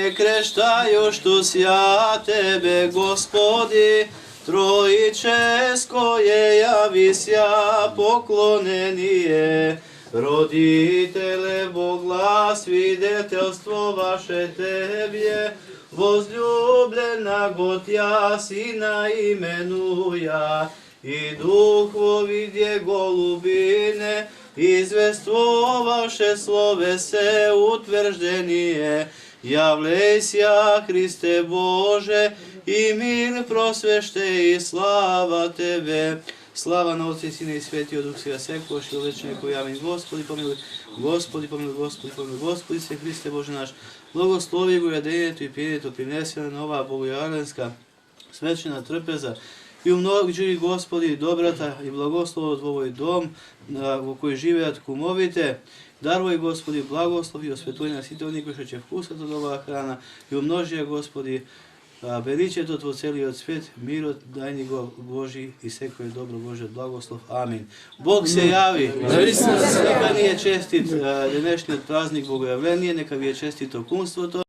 ne kreštaju što sja tebe, Gospodi, Trojičesko je javisja poklonenije. Roditele Bogla, svidetelstvo vaše tebje, возлюблена год я сина именуя, и дух во виде голубине, извествоваше словесе утверждение. Явлейся, Христе Боже, и мир просвещи, и слава Тебе. Слава на Отца и Сина и Светия Дух Сега секојаш и вечнеко. Амин. Господи помилуй, Господи помилуй, Господи помилуй, Господи се Христе Боже наш. Благослови го јадењето и пијењето принесена на оваа богојавленска свечена трпеза и умножи, Господи, добрата и благословот во овој дом во кој живеат кумовите. Дарувај, Господи, благослови и осветлувај на сите они кои што ќе вкусат од оваа храна и умножи ја, Господи, величието во целиот свет, мирот дај ни го Божи и секој добро Божјот благослов. Амин. Бог се јави. Нека ни е честит денешниот празник Богојавление, нека ви е честито кумството.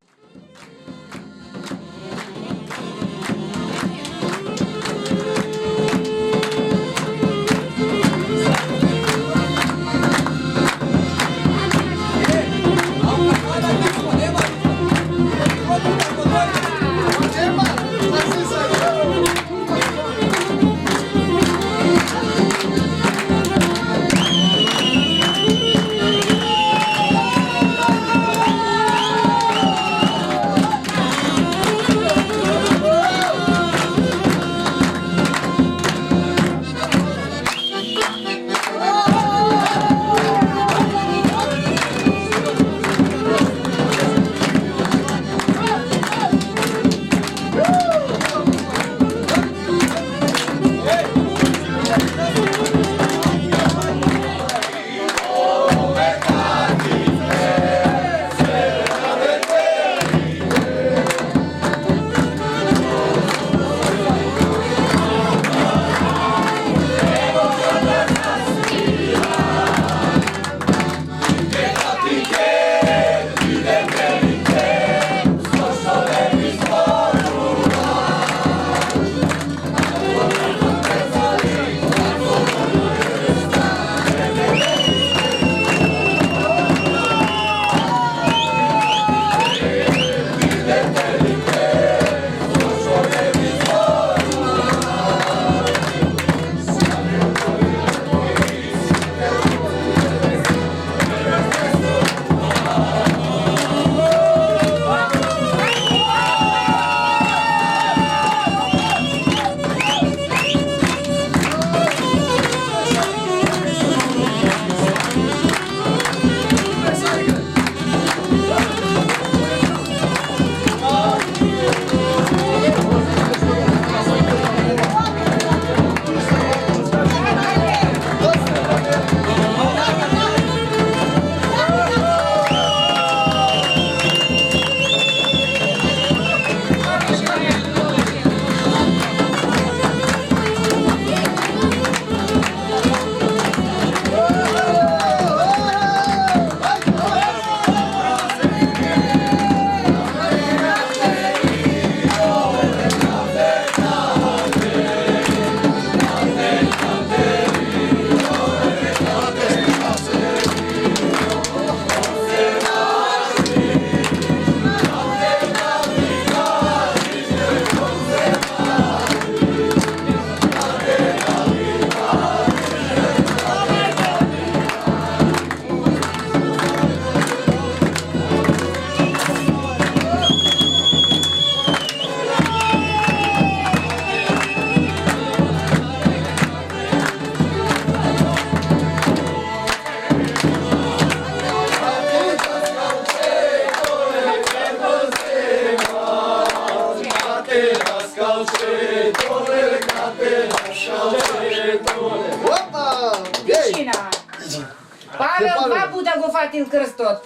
Павел два puta го фатил крстот.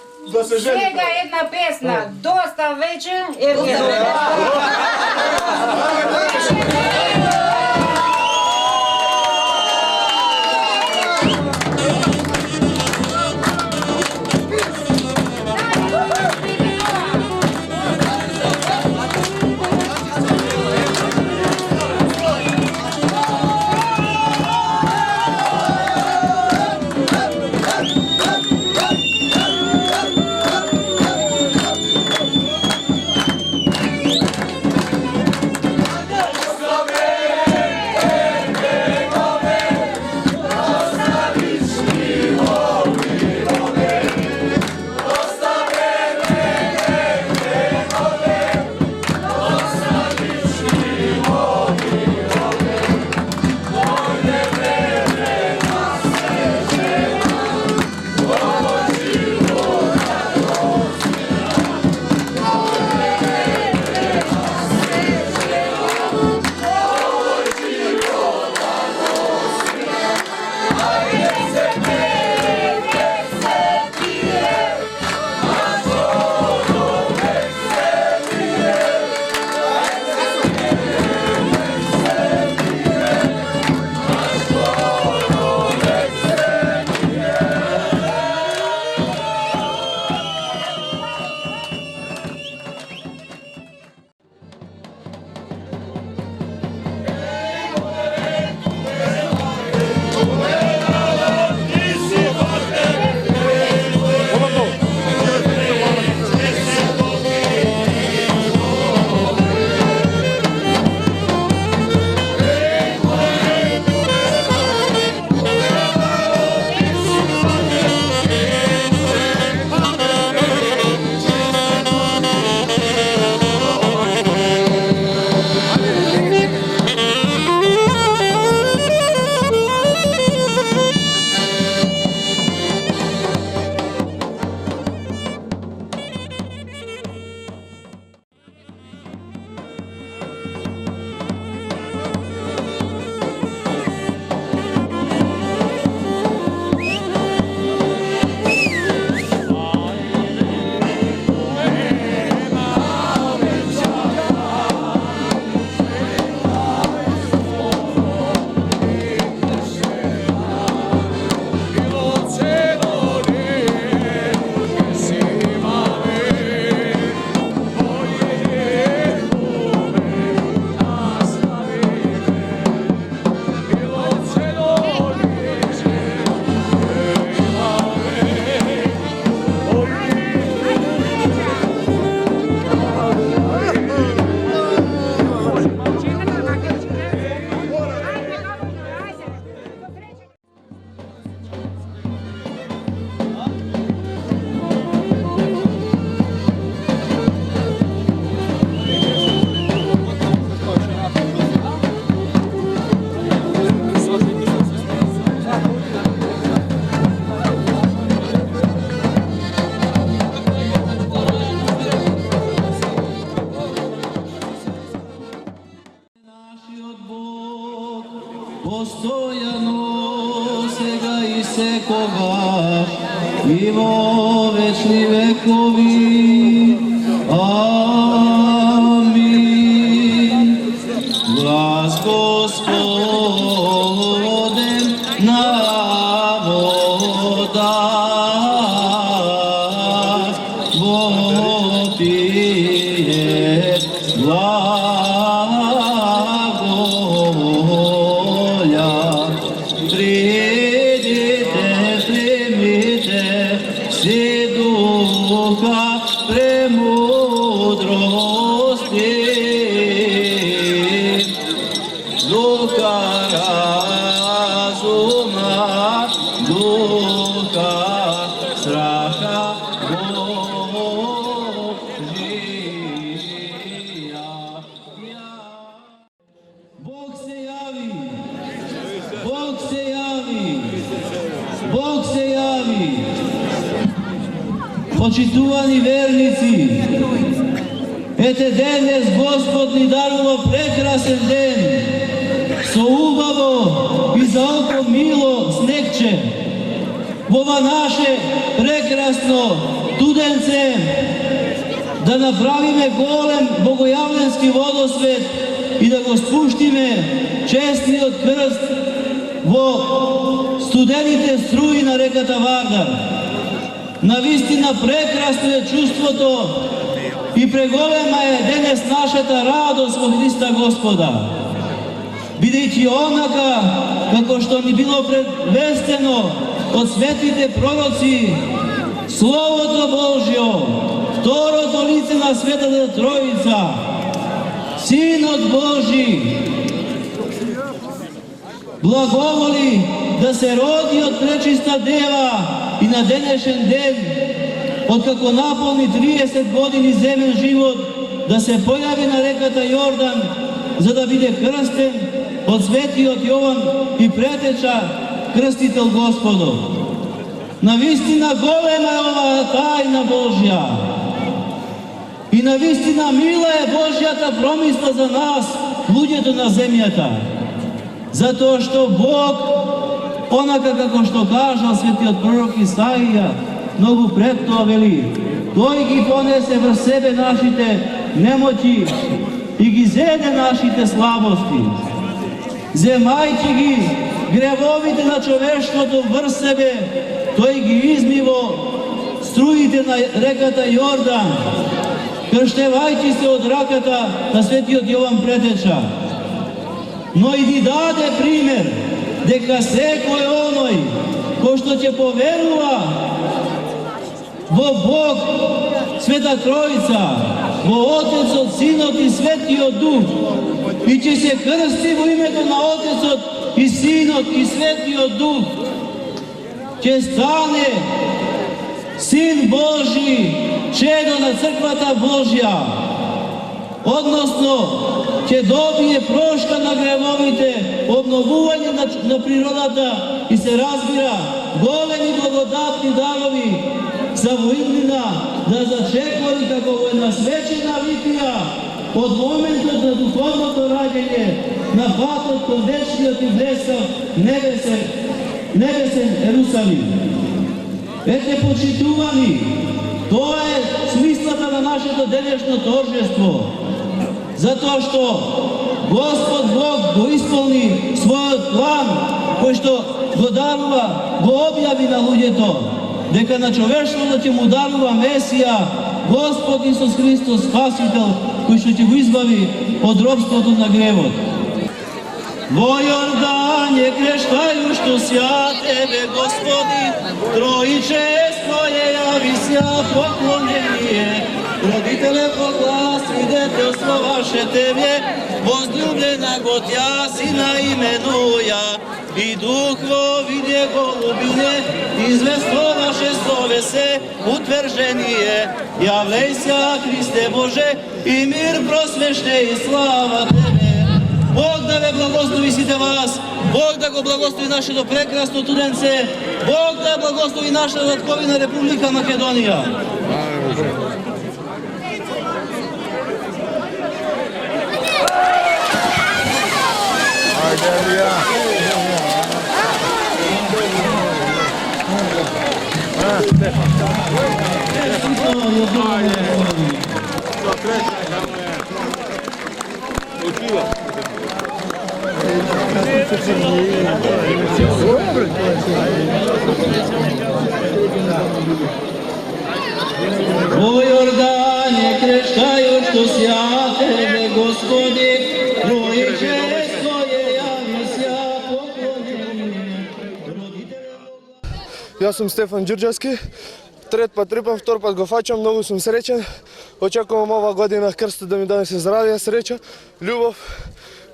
Сега една песна, доста вече е време. postojano сега i sekogаш i vo večni vekovi. Amin. Glas Gospoden na vodах vopije glagolja. Pridite, primite si duha premudrosti, duha razuma, duha straha Božija. Bog se javi, Bog se javi, Bog se javi. Почитувани верници, ете денес Господ ни дарува прекрасен ден, со убаво и за око мило снегче. Во ова наше прекрасно студенце да направиме голем богојавленски водосвет и да го спуштиме честниот крст во студените струи на реката Вардар. Навистина прекрасно е чувството и преголема е денес нашата радост во Христа Господа. Бидејќи онака, како што ни било предвестено од светите пророци, Словото Божјо, второто лице на Светата Троица, Синот Божи, благоволи да се роди од пречиста дева и на денешен ден, откако наполни 30 години земен живот, да се појави на реката Јордан, за да биде крстен од светиот Јован и претеча крстител Господов. Навистина голема е оваа тајна Божја. И навистина мила е Божјата промисла за нас, луѓето на земјата. Затоа што Бог, онака како што кажал светиот пророк Исаија, многу пред тоа вели, тој ги понесе врз себе нашите немоќи и ги зеде нашите слабости. Земајќи ги гревовите на човештвото врз себе, тој ги измиво струите на реката Јордан, крштевајќи се од раката на светиот Јован Претеча. Но и ни даде пример дека секој оној кој што ќе поверува во Бог, Света Троица, во Отецот, Синот и Светиот Дух, и ќе се крсти во името на Отецот и Синот и Светиот Дух, ќе стане Син Божи, чедо на Црквата Божја, односно ќе добие прошка на гревовите, обновување на природата и се разбира големи благодатни дарови за воиднина да зачекори како во една свечена витија од моментот на духовното раѓање на патот кон вечниот и блескав небесен Ерусалим. Ете, почитувани, тоа е смислата на нашето денешно торжество. Затоа што Господ Бог го исполни својот план, кој што го дарува, го објави на луѓето, дека на човештвото ќе му дарува Месија, Господ Исус Христос, Спасител, кој што ќе го избави од робството на гревот. Во Јордан е крштају што сја Тебе, Господи, Троичество е јави сја поклонение. Родителе, погласи детелство ваше Тебе, возлюблена го Тја Сина именуја, и Дух во виде голубине, известуваше словесе, утверждение. Јавлеј ся, Христе Боже, и мир просвеште и слава Тебе. Бог да ве благослови сите вас, Бог да го благослови нашето прекрасно студенце, Бог да благослови нашата татковина Република Македонија. Hallelujah. O Jordanie, kreštajući sjatebe, Gospodi, trojiče svoje javnosja poklonjenje. Ja sam Stefan Đurđevski, tret pat tripam, vtor pat go fačam, mnogo sam srećan. Očekujem ova godina krsta da mi donese zdravlje, sreća, ljubav,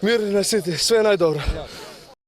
mir na svijeti, sve najdobro.